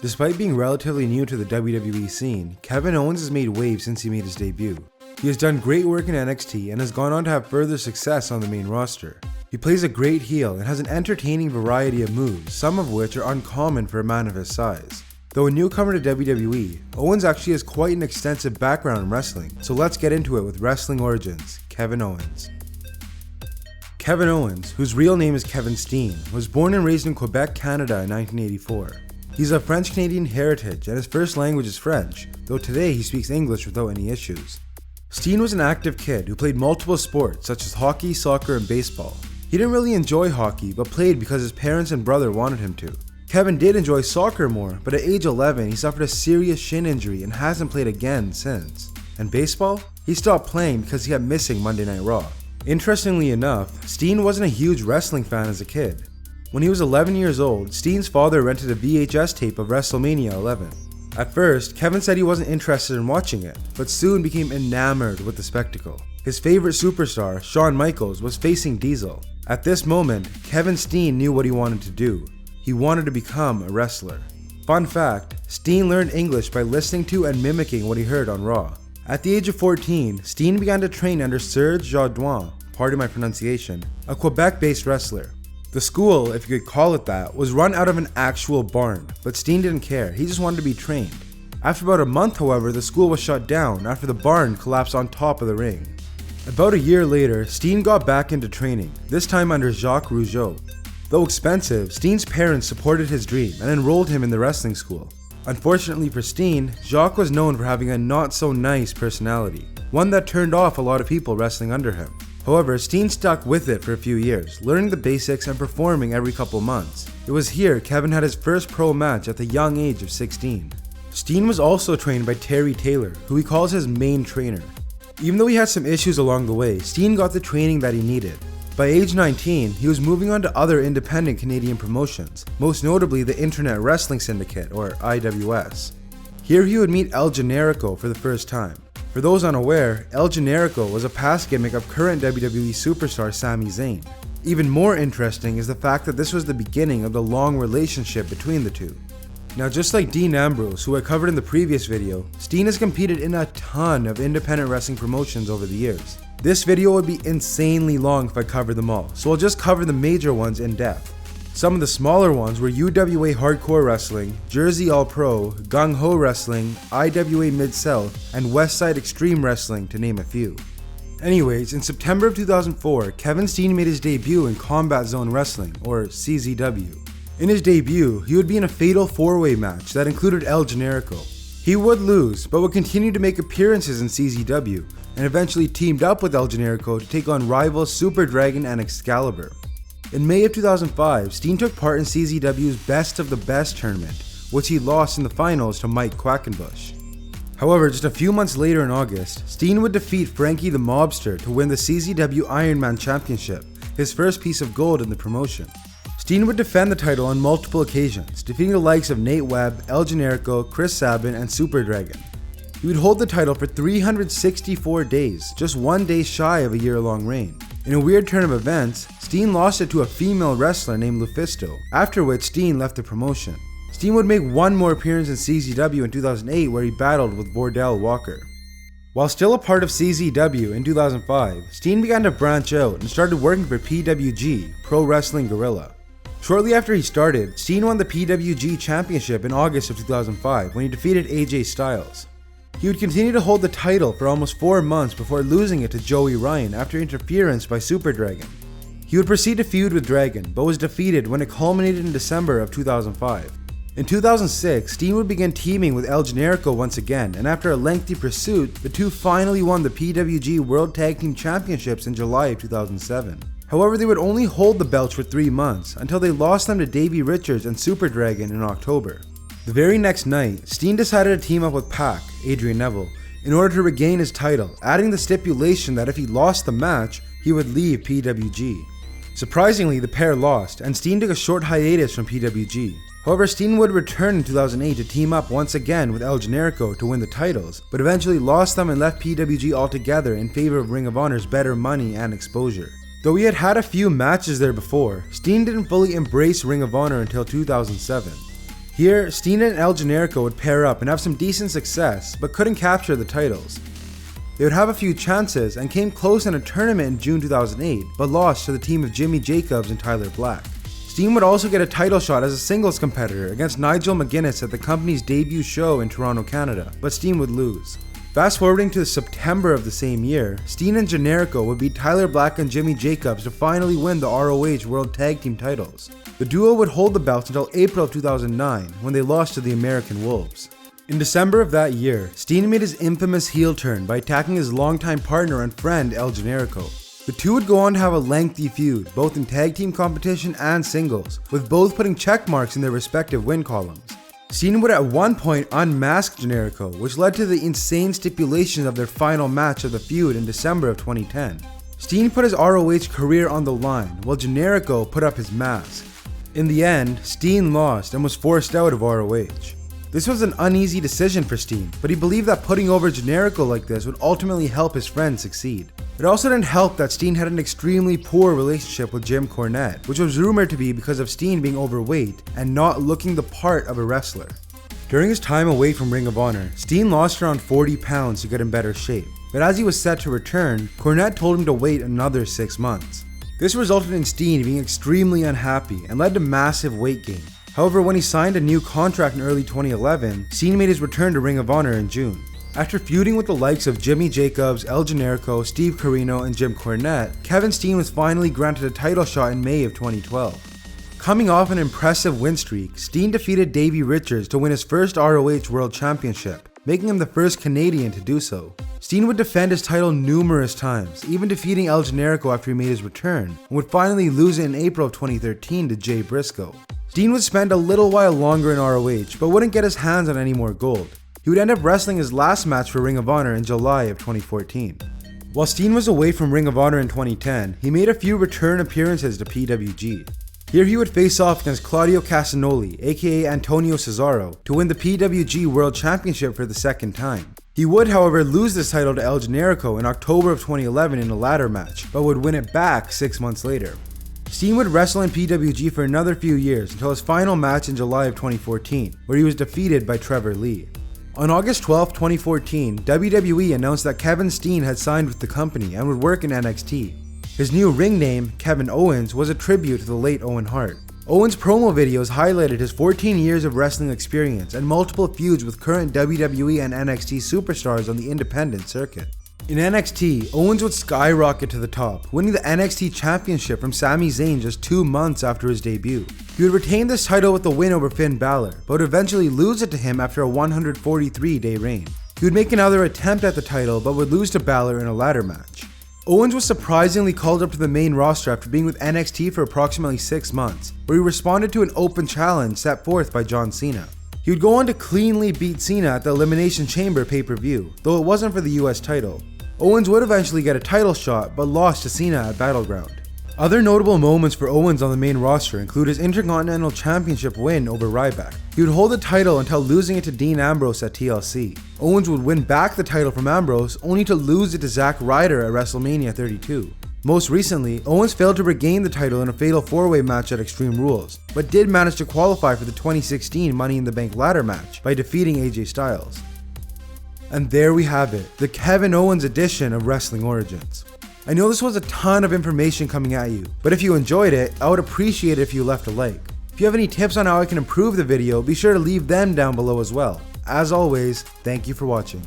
Despite being relatively new to the WWE scene, Kevin Owens has made waves since he made his debut. He has done great work in NXT and has gone on to have further success on the main roster. He plays a great heel and has an entertaining variety of moves, some of which are uncommon for a man of his size. Though a newcomer to WWE, Owens actually has quite an extensive background in wrestling, so let's get into it with Wrestling Origins, Kevin Owens. Kevin Owens, whose real name is Kevin Steen, was born and raised in Quebec, Canada in 1984. He's of French-Canadian heritage and his first language is French, though today he speaks English without any issues. Steen was an active kid who played multiple sports such as hockey, soccer, and baseball. He didn't really enjoy hockey, but played because his parents and brother wanted him to. Kevin did enjoy soccer more, but at age 11 he suffered a serious shin injury and hasn't played again since. And baseball? He stopped playing because he kept missing Monday Night Raw. Interestingly enough, Steen wasn't a huge wrestling fan as a kid. When he was 11 years old, Steen's father rented a VHS tape of WrestleMania 11. At first, Kevin said he wasn't interested in watching it, but soon became enamored with the spectacle. His favorite superstar, Shawn Michaels, was facing Diesel. At this moment, Kevin Steen knew what he wanted to do. He wanted to become a wrestler. Fun fact, Steen learned English by listening to and mimicking what he heard on Raw. At the age of 14, Steen began to train under Serge Jardouin, pardon my pronunciation, a Quebec-based wrestler. The school, if you could call it that, was run out of an actual barn, but Steen didn't care, he just wanted to be trained. After about a month, however, the school was shut down after the barn collapsed on top of the ring. About a year later, Steen got back into training, this time under Jacques Rougeau. Though expensive, Steen's parents supported his dream and enrolled him in the wrestling school. Unfortunately for Steen, Jacques was known for having a not-so-nice personality, one that turned off a lot of people wrestling under him. However, Steen stuck with it for a few years, learning the basics and performing every couple months. It was here Kevin had his first pro match at the young age of 16. Steen was also trained by Terry Taylor, who he calls his main trainer. Even though he had some issues along the way, Steen got the training that he needed. By age 19, he was moving on to other independent Canadian promotions, most notably the Internet Wrestling Syndicate, or IWS. Here he would meet El Generico for the first time. For those unaware, El Generico was a past gimmick of current WWE superstar Sami Zayn. Even more interesting is the fact that this was the beginning of the long relationship between the two. Now, just like Dean Ambrose, who I covered in the previous video, Steen has competed in a ton of independent wrestling promotions over the years. This video would be insanely long if I covered them all, so I'll just cover the major ones in depth. Some of the smaller ones were UWA Hardcore Wrestling, Jersey All Pro, Gung Ho Wrestling, IWA Mid-South, and Westside Extreme Wrestling, to name a few. Anyways, in September of 2004, Kevin Steen made his debut in Combat Zone Wrestling, or CZW. In his debut, he would be in a fatal 4-way match that included El Generico. He would lose, but would continue to make appearances in CZW, and eventually teamed up with El Generico to take on rivals Super Dragon and Excalibur. In May of 2005, Steen took part in CZW's Best of the Best tournament, which he lost in the finals to Mike Quackenbush. However, just a few months later in August, Steen would defeat Frankie the Mobster to win the CZW Ironman Championship, his first piece of gold in the promotion. Steen would defend the title on multiple occasions, defeating the likes of Nate Webb, El Generico, Chris Sabin, and Super Dragon. He would hold the title for 364 days, just one day shy of a year-long reign. In a weird turn of events, Steen lost it to a female wrestler named Lufisto, after which Steen left the promotion. Steen would make one more appearance in CZW in 2008 where he battled with Vordell Walker. While still a part of CZW in 2005, Steen began to branch out and started working for PWG, Pro Wrestling Guerrilla. Shortly after he started, Steen won the PWG Championship in August of 2005 when he defeated AJ Styles. He would continue to hold the title for almost 4 months before losing it to Joey Ryan after interference by Super Dragon. He would proceed to feud with Dragon, but was defeated when it culminated in December of 2005. In 2006, Steen would begin teaming with El Generico once again, and after a lengthy pursuit, the two finally won the PWG World Tag Team Championships in July of 2007. However, they would only hold the belts for 3 months, until they lost them to Davey Richards and Super Dragon in October. The very next night, Steen decided to team up with Pac, Adrian Neville, in order to regain his title, adding the stipulation that if he lost the match, he would leave PWG. Surprisingly, the pair lost, and Steen took a short hiatus from PWG. However, Steen would return in 2008 to team up once again with El Generico to win the titles, but eventually lost them and left PWG altogether in favor of Ring of Honor's better money and exposure. Though he had had a few matches there before, Steen didn't fully embrace Ring of Honor until 2007. Here, Steen and El Generico would pair up and have some decent success, but couldn't capture the titles. They would have a few chances and came close in a tournament in June 2008, but lost to the team of Jimmy Jacobs and Tyler Black. Steen would also get a title shot as a singles competitor against Nigel McGuinness at the company's debut show in Toronto, Canada, but Steen would lose. Fast forwarding to September of the same year, Steen and Generico would beat Tyler Black and Jimmy Jacobs to finally win the ROH World Tag Team titles. The duo would hold the belts until April of 2009, when they lost to the American Wolves. In December of that year, Steen made his infamous heel turn by attacking his longtime partner and friend El Generico. The two would go on to have a lengthy feud, both in tag team competition and singles, with both putting check marks in their respective win columns. Steen would at one point unmask Generico, which led to the insane stipulations of their final match of the feud in December of 2010. Steen put his ROH career on the line, while Generico put up his mask. In the end, Steen lost and was forced out of ROH. This was an uneasy decision for Steen, but he believed that putting over Generico like this would ultimately help his friend succeed. It also didn't help that Steen had an extremely poor relationship with Jim Cornette, which was rumored to be because of Steen being overweight and not looking the part of a wrestler. During his time away from Ring of Honor, Steen lost around 40 pounds to get in better shape, but as he was set to return, Cornette told him to wait another 6 months. This resulted in Steen being extremely unhappy and led to massive weight gain. However, when he signed a new contract in early 2011, Steen made his return to Ring of Honor in June. After feuding with the likes of Jimmy Jacobs, El Generico, Steve Corino, and Jim Cornette, Kevin Steen was finally granted a title shot in May of 2012. Coming off an impressive win streak, Steen defeated Davey Richards to win his first ROH World Championship, making him the first Canadian to do so. Steen would defend his title numerous times, even defeating El Generico after he made his return, and would finally lose it in April of 2013 to Jay Briscoe. Steen would spend a little while longer in ROH, but wouldn't get his hands on any more gold. He would end up wrestling his last match for Ring of Honor in July of 2014. While Steen was away from Ring of Honor in 2010, he made a few return appearances to PWG. Here he would face off against Claudio Castagnoli, aka Antonio Cesaro, to win the PWG World Championship for the second time. He would, however, lose this title to El Generico in October of 2011 in a ladder match, but would win it back 6 months later. Steen would wrestle in PWG for another few years until his final match in July of 2014, where he was defeated by Trevor Lee. On August 12, 2014, WWE announced that Kevin Steen had signed with the company and would work in NXT. His new ring name, Kevin Owens, was a tribute to the late Owen Hart. Owens' promo videos highlighted his 14 years of wrestling experience and multiple feuds with current WWE and NXT superstars on the independent circuit. In NXT, Owens would skyrocket to the top, winning the NXT Championship from Sami Zayn just 2 months after his debut. He would retain this title with a win over Finn Balor, but would eventually lose it to him after a 143-day reign. He would make another attempt at the title, but would lose to Balor in a ladder match. Owens was surprisingly called up to the main roster after being with NXT for approximately 6 months, where he responded to an open challenge set forth by John Cena. He would go on to cleanly beat Cena at the Elimination Chamber pay-per-view, though it wasn't for the US title. Owens would eventually get a title shot, but lost to Cena at Battleground. Other notable moments for Owens on the main roster include his Intercontinental Championship win over Ryback. He would hold the title until losing it to Dean Ambrose at TLC. Owens would win back the title from Ambrose, only to lose it to Zack Ryder at WrestleMania 32. Most recently, Owens failed to regain the title in a fatal 4-way match at Extreme Rules, but did manage to qualify for the 2016 Money in the Bank ladder match by defeating AJ Styles. And there we have it, the Kevin Owens edition of Wrestling Origins. I know this was a ton of information coming at you, but if you enjoyed it, I would appreciate it if you left a like. If you have any tips on how I can improve the video, be sure to leave them down below as well. As always, thank you for watching.